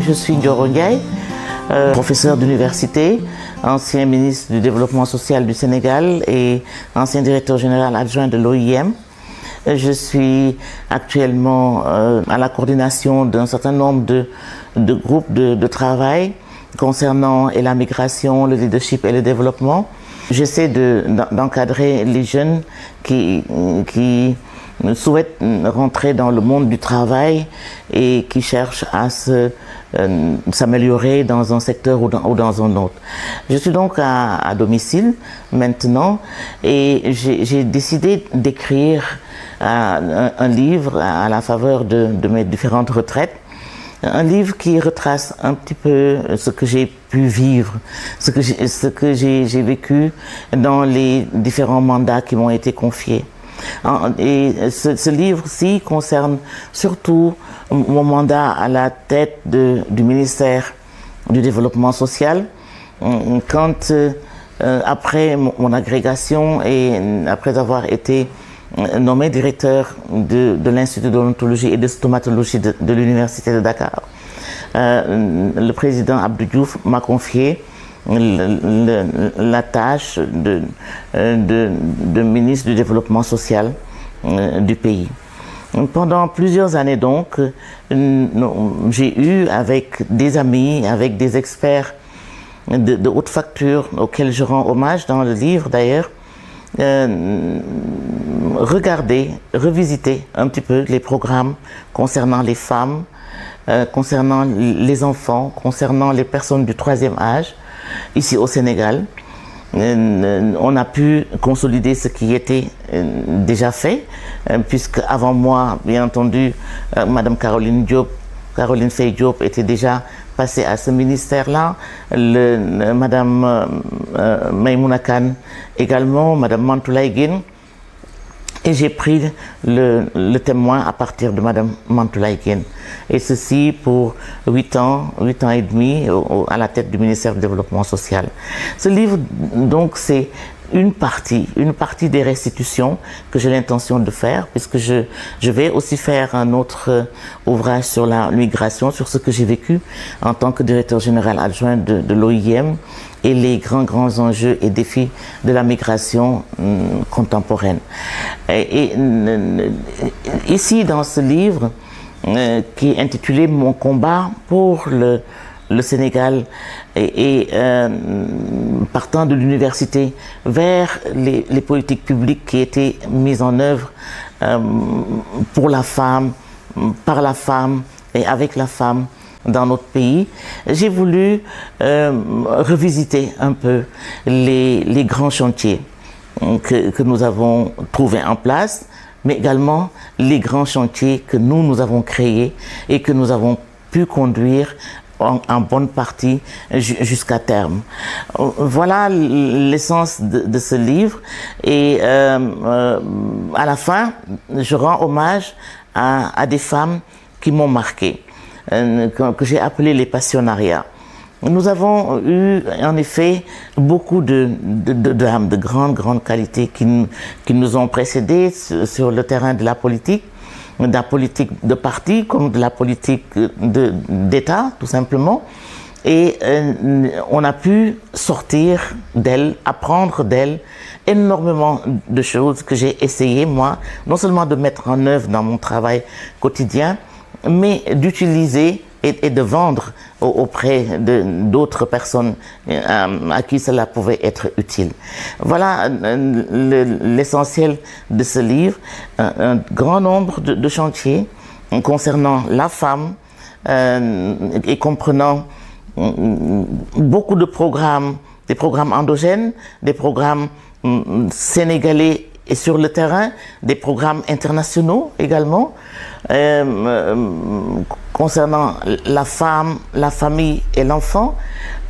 Je suis Ndioro Ndiaye, professeur d'université, ancien ministre du Développement social du Sénégal et ancien directeur général adjoint de l'OIM. Je suis actuellement à la coordination d'un certain nombre de groupes de travail concernant la migration, le leadership et le développement. J'essaie d'encadrer les jeunes qui souhaitent rentrer dans le monde du travail et qui cherchent à s'améliorer dans un secteur ou dans un autre. Je suis donc à domicile maintenant et j'ai décidé d'écrire un livre à la faveur de mes différentes retraites. Un livre qui retrace un petit peu ce que j'ai pu vivre, ce que j'ai vécu dans les différents mandats qui m'ont été confiés. Et ce livre-ci concerne surtout mon mandat à la tête du ministère du Développement social, quand après mon agrégation et après avoir été nommé directeur de l'Institut d'odontologie et de stomatologie de l'Université de Dakar. Le président Abdou Diouf m'a confié la tâche de ministre du Développement social du pays. Pendant plusieurs années donc, j'ai eu avec des amis, avec des experts de haute facture auxquels je rends hommage dans le livre d'ailleurs, regarder, revisiter un petit peu les programmes concernant les femmes, concernant les enfants, concernant les personnes du troisième âge, ici au Sénégal. On a pu consolider ce qui était déjà fait, puisque avant moi, bien entendu, Madame Caroline Faye Diop était déjà passée à ce ministère-là, Madame Maïmouna Kane également, Madame Mantoulaye Guène, et j'ai pris le témoin à partir de Madame Mantoulaye Guène. Et ceci pour 8 ans et demi à la tête du ministère du Développement social. Ce livre, donc, c'est une partie des restitutions que j'ai l'intention de faire, puisque je vais aussi faire un autre ouvrage sur la migration, sur ce que j'ai vécu en tant que directeur général adjoint de l'OIM et les grands enjeux et défis de la migration contemporaine. Et ici, dans ce livre, qui est intitulé « Mon combat pour le Sénégal » et partant de l'université vers les politiques publiques qui étaient mises en œuvre pour la femme, par la femme et avec la femme dans notre pays, j'ai voulu revisiter un peu les grands chantiers que nous avons trouvés en place, mais également les grands chantiers que nous avons créés et que nous avons pu conduire en bonne partie jusqu'à terme. Voilà l'essence de ce livre et à la fin, je rends hommage à des femmes qui m'ont marqué, que j'ai appelées les passionnariats. Nous avons eu en effet beaucoup de dames de grande qualité qui nous ont précédés sur le terrain de la politique de parti comme de la politique d'État tout simplement. Et on a pu sortir d'elles, apprendre d'elles énormément de choses que j'ai essayé moi, non seulement de mettre en œuvre dans mon travail quotidien, mais d'utiliser et de vendre auprès d'autres personnes à qui cela pouvait être utile. Voilà l'essentiel de ce livre, un grand nombre de chantiers concernant la femme et comprenant beaucoup de programmes, des programmes endogènes, des programmes sénégalais et sur le terrain, des programmes internationaux également, concernant la femme, la famille et l'enfant,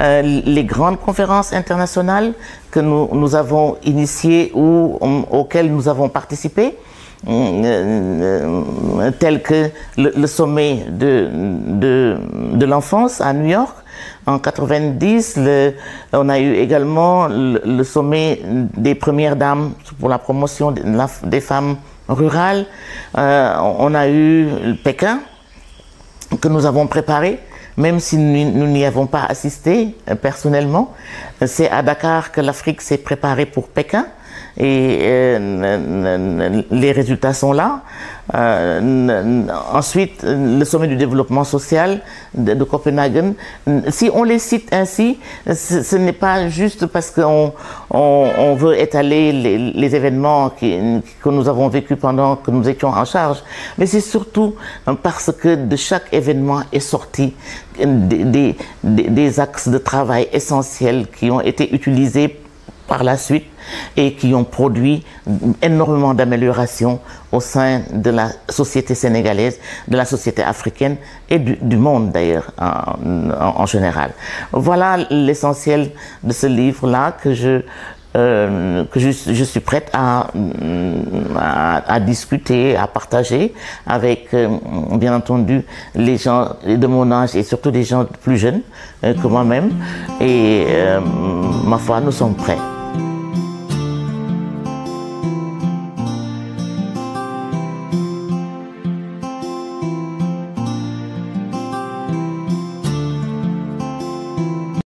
les grandes conférences internationales que nous avons initiées ou auxquelles nous avons participé, tels que le sommet de l'enfance à New York en 90, on a eu également le sommet des premières dames pour la promotion des femmes rurales, on a eu Pékin que nous avons préparé même si nous n'y avons pas assisté personnellement. C'est à Dakar que l'Afrique s'est préparée pour Pékin. Et les résultats sont là. Ensuite, le sommet du développement social de Copenhague. Si on les cite ainsi, ce n'est pas juste parce qu'on veut étaler les événements que nous avons vécus pendant que nous étions en charge, mais c'est surtout parce que de chaque événement est sorti des axes de travail essentiels qui ont été utilisés par la suite et qui ont produit énormément d'améliorations au sein de la société sénégalaise, de la société africaine et du monde d'ailleurs en général. Voilà l'essentiel de ce livre-là que je suis prête à discuter, à partager avec, bien entendu, les gens de mon âge et surtout des gens plus jeunes que moi-même. Et ma foi, nous sommes prêts.